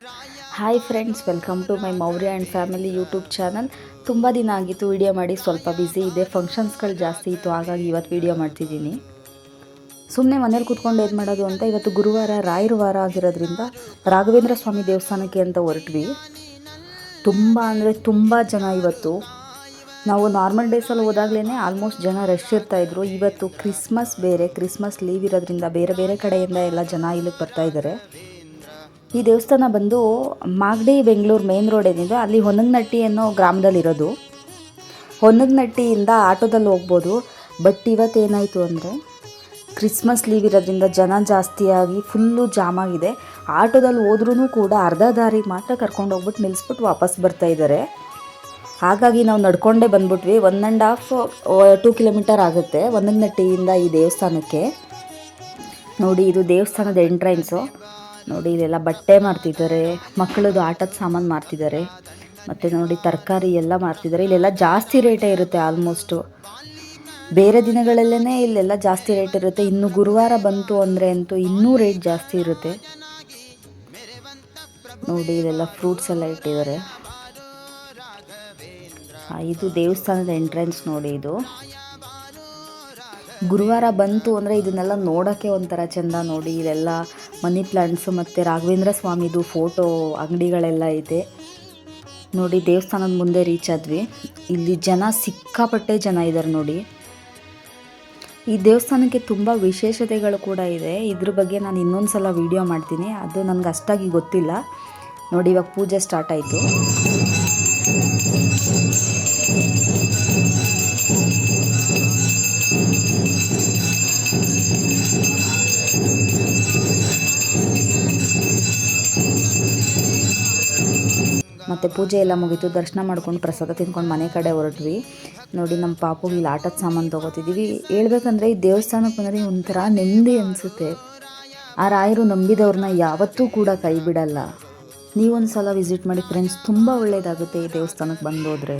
Hi friends, welcome to my Maurya and family YouTube channel. ತುಂಬ ದಿನ ಆಗಿತ್ತು ವಿಡಿಯೋ ಮಾಡಿ, ಸ್ವಲ್ಪ ಬ್ಯುಸಿ ಇದೆ, ಫಂಕ್ಷನ್ಸ್ಗಳು ಜಾಸ್ತಿ ಇತ್ತು, ಹಾಗಾಗಿ ಇವತ್ತು ವಿಡಿಯೋ ಮಾಡ್ತಿದ್ದೀನಿ. ಸುಮ್ಮನೆ ಮನೇಲಿ ಕೂತ್ಕೊಂಡು ಏನು ಮಾಡೋದು ಅಂತ ಇವತ್ತು ಗುರುವಾರ, ರಾಯರ ವಾರ ಆಗಿರೋದ್ರಿಂದ ರಾಘವೇಂದ್ರ ಸ್ವಾಮಿ ದೇವಸ್ಥಾನಕ್ಕೆ ಅಂತ ಹೊರಟ್ವಿ. ತುಂಬ ಅಂದರೆ ತುಂಬ ಜನ ಇವತ್ತು. ನಾವು ನಾರ್ಮಲ್ ಡೇಸಲ್ಲಿ ಹೋದಾಗಲೇ ಆಲ್ಮೋಸ್ಟ್ ಜನ ರಶ್ ಇರ್ತಾಯಿದ್ರು. ಇವತ್ತು ಕ್ರಿಸ್ಮಸ್ ಬೇರೆ, ಕ್ರಿಸ್ಮಸ್ ಲೀವ್ ಇರೋದ್ರಿಂದ ಬೇರೆ ಬೇರೆ ಕಡೆಯಿಂದ ಎಲ್ಲ ಜನ ಇಲ್ಲಿಗೆ ಬರ್ತಾಯಿದ್ದಾರೆ. ಈ ದೇವಸ್ಥಾನ ಬಂದು ಮಾಗಡಿ ಬೆಂಗಳೂರು ಮೇನ್ ರೋಡ್ ಏನಿದೆ ಅಲ್ಲಿ ಹೊನ್ನಗನಟ್ಟಿ ಅನ್ನೋ ಗ್ರಾಮದಲ್ಲಿರೋದು. ಹೊನ್ನಗನಟ್ಟಿಯಿಂದ ಆಟೋದಲ್ಲಿ ಹೋಗ್ಬೋದು. ಬಟ್ ಇವತ್ತೇನಾಯಿತು ಅಂದರೆ ಕ್ರಿಸ್ಮಸ್ ಲೀವ್ ಇರೋದ್ರಿಂದ ಜನ ಜಾಸ್ತಿಯಾಗಿ ಫುಲ್ಲು ಜಾಮ್ ಆಗಿದೆ. ಆಟೋದಲ್ಲಿ ಹೋದ್ರೂ ಕೂಡ ಅರ್ಧ ದಾರಿಗೆ ಮಾತ್ರ ಕರ್ಕೊಂಡು ಹೋಗ್ಬಿಟ್ಟು ನಿಲ್ಲಿಸ್ಬಿಟ್ಟು ವಾಪಸ್ ಬರ್ತಾಯಿದ್ದಾರೆ. ಹಾಗಾಗಿ ನಾವು ನಡ್ಕೊಂಡೇ ಬಂದ್ಬಿಟ್ವಿ. 1.5 2 ಕಿಲೋಮೀಟರ್ ಆಗುತ್ತೆ ಹೊನ್ನಗನಟ್ಟಿಯಿಂದ ಈ ದೇವಸ್ಥಾನಕ್ಕೆ. ನೋಡಿ, ಇದು ದೇವಸ್ಥಾನದ ಎಂಟ್ರೆನ್ಸು. ನೋಡಿ, ಇಲ್ಲೆಲ್ಲ ಬಟ್ಟೆ ಮಾರ್ತಿದ್ದಾರೆ, ಮಕ್ಕಳದು ಆಟದ ಸಾಮಾನು ಮಾರ್ತಿದ್ದಾರೆ, ಮತ್ತು ನೋಡಿ ತರಕಾರಿ ಎಲ್ಲ ಮಾರ್ತಿದ್ದಾರೆ. ಇಲ್ಲೆಲ್ಲ ಜಾಸ್ತಿ ರೇಟೇ ಇರುತ್ತೆ ಆಲ್ಮೋಸ್ಟು. ಬೇರೆ ದಿನಗಳಲ್ಲೇ ಇಲ್ಲೆಲ್ಲ ಜಾಸ್ತಿ ರೇಟ್ ಇರುತ್ತೆ. ಇನ್ನು ಗುರುವಾರ ಬಂತು ಅಂದರೆ ಅಂತೂ ಇನ್ನೂ ರೇಟ್ ಜಾಸ್ತಿ ಇರುತ್ತೆ. ನೋಡಿ, ಇಲ್ಲೆಲ್ಲ ಫ್ರೂಟ್ಸ್ ಎಲ್ಲ ಇಟ್ಟಿದ್ದಾರೆ. ಇದು ದೇವಸ್ಥಾನದ ಎಂಟ್ರೆನ್ಸ್ ನೋಡಿ. ಇದು ಗುರುವಾರ ಬಂತು ಅಂದರೆ ಇದನ್ನೆಲ್ಲ ನೋಡೋಕ್ಕೆ ಒಂಥರ ಚೆಂದ. ನೋಡಿ, ಇಲ್ಲೆಲ್ಲ ಮನಿ ಪ್ಲಾಂಟ್ಸು ಮತ್ತು ರಾಘವೇಂದ್ರ ಸ್ವಾಮಿದು ಫೋಟೋ ಅಂಗಡಿಗಳೆಲ್ಲ ಇದೆ. ನೋಡಿ, ದೇವಸ್ಥಾನದ ಮುಂದೆ ರೀಚ್ ಆದ್ವಿ. ಇಲ್ಲಿ ಜನ ಸಿಕ್ಕಾಪಟ್ಟೆ ಜನ ಇದ್ದಾರೆ ನೋಡಿ. ಈ ದೇವಸ್ಥಾನಕ್ಕೆ ತುಂಬ ವಿಶೇಷತೆಗಳು ಕೂಡ ಇದೆ. ಇದ್ರ ಬಗ್ಗೆ ನಾನು ಇನ್ನೊಂದು ಸಲ ವೀಡಿಯೋ ಮಾಡ್ತೀನಿ, ಅದು ನನಗೆ ಅಷ್ಟಾಗಿ ಗೊತ್ತಿಲ್ಲ. ನೋಡಿ, ಇವಾಗ ಪೂಜೆ ಸ್ಟಾರ್ಟ್ ಆಯಿತು. ಮತ್ತು ಪೂಜೆ ಎಲ್ಲ ಮುಗೀತು. ದರ್ಶನ ಮಾಡ್ಕೊಂಡು ಪ್ರಸಾದ ತಿಂದ್ಕೊಂಡು ಮನೆ ಕಡೆ ಹೊರಟ್ವಿ. ನೋಡಿ, ನಮ್ಮ ಪಾಪುಗೆ ಇಲ್ಲಿ ಆಟದ ಸಾಮಾನು ತೊಗೋತಿದ್ದೀವಿ. ಹೇಳ್ಬೇಕಂದ್ರೆ ಈ ದೇವಸ್ಥಾನಕ್ಕೆ ಬಂದರೆ ಒಂಥರ ನೆಮ್ಮದಿ ಅನಿಸುತ್ತೆ. ಆ ರಾಯರು ನಂಬಿದವ್ರನ್ನ ಯಾವತ್ತೂ ಕೂಡ ಕೈ ಬಿಡಲ್ಲ. ನೀವೊಂದು ಸಲ ವಿಸಿಟ್ ಮಾಡಿ ಫ್ರೆಂಡ್ಸ್, ತುಂಬ ಒಳ್ಳೆಯದಾಗುತ್ತೆ ಈ ದೇವಸ್ಥಾನಕ್ಕೆ ಬಂದೋದ್ರೆ.